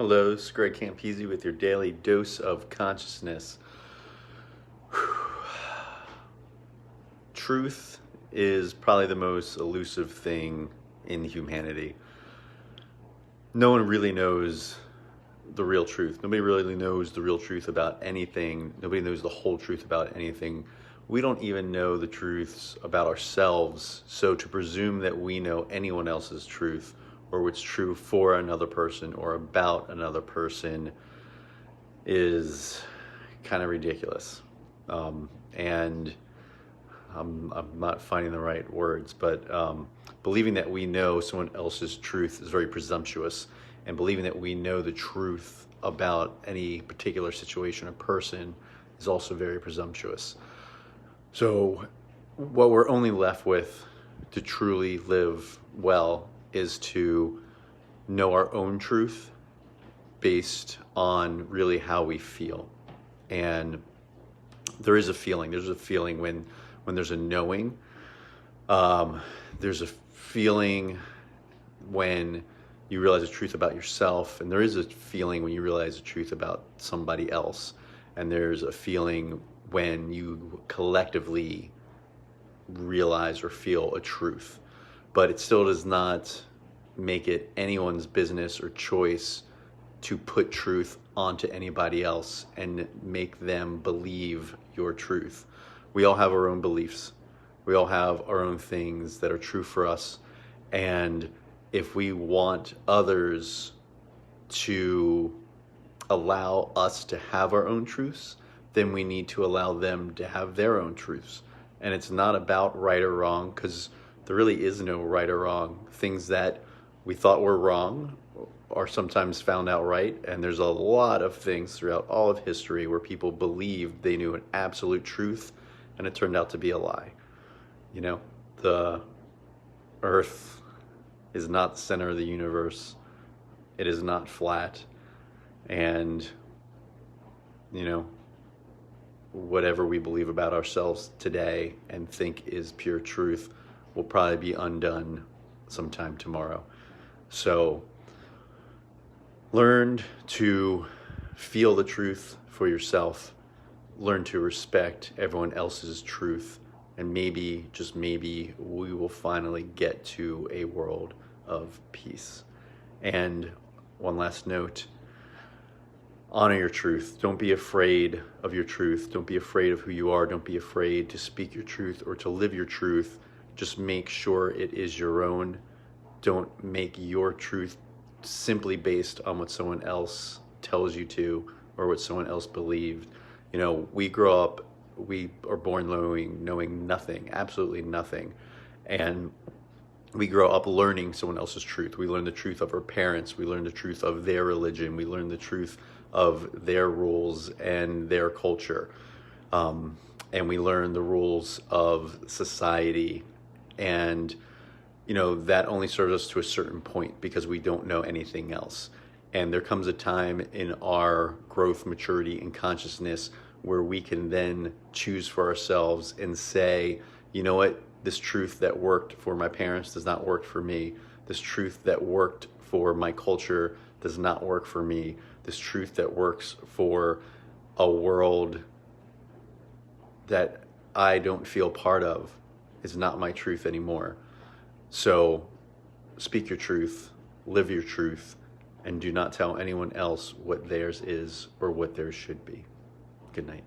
Hello, this is Greg Campisi with your daily dose of consciousness. Truth is probably the most elusive thing in humanity. No one really knows the real truth. Nobody really knows the real truth about anything. Nobody knows the whole truth about anything. We don't even know the truths about ourselves. So to presume that we know anyone else's truth or what's true for another person or about another person is kind of ridiculous. And I'm not finding the right words, but believing that we know someone else's truth is very presumptuous, and believing that we know the truth about any particular situation or person is also very presumptuous. So what we're only left with to truly live well is to know our own truth based on really how we feel. And there's a feeling when there's a knowing. There's a feeling when you realize the truth about yourself, and there is a feeling when you realize the truth about somebody else, and there's a feeling when you collectively realize or feel a truth. But it still does not make it anyone's business or choice to put truth onto anybody else and make them believe your truth. We all have our own beliefs. We all have our own things that are true for us. And if we want others to allow us to have our own truths, then we need to allow them to have their own truths. And it's not about right or wrong, because there really is no right or wrong. Things that we thought were wrong are sometimes found out right, and there's a lot of things throughout all of history where people believed they knew an absolute truth, and it turned out to be a lie. You know, the earth is not the center of the universe. It is not flat. And, you know, whatever we believe about ourselves today and think is pure truth will probably be undone sometime tomorrow. So learn to feel the truth for yourself. Learn to respect everyone else's truth. And maybe, just maybe, we will finally get to a world of peace. And one last note, honor your truth. Don't be afraid of your truth. Don't be afraid of who you are. Don't be afraid to speak your truth or to live your truth. Just make sure it is your own. Don't make your truth simply based on what someone else tells you to or what someone else believed. You know, we are born knowing nothing, absolutely nothing. And we grow up learning someone else's truth. We learn the truth of our parents. We learn the truth of their religion. We learn the truth of their rules and their culture. And we learn the rules of society. And, you know, that only serves us to a certain point because we don't know anything else. And there comes a time in our growth, maturity, and consciousness where we can then choose for ourselves and say, you know what, this truth that worked for my parents does not work for me. This truth that worked for my culture does not work for me. This truth that works for a world that I don't feel part of is not my truth anymore. So speak your truth, live your truth, and do not tell anyone else what theirs is or what theirs should be. Good night.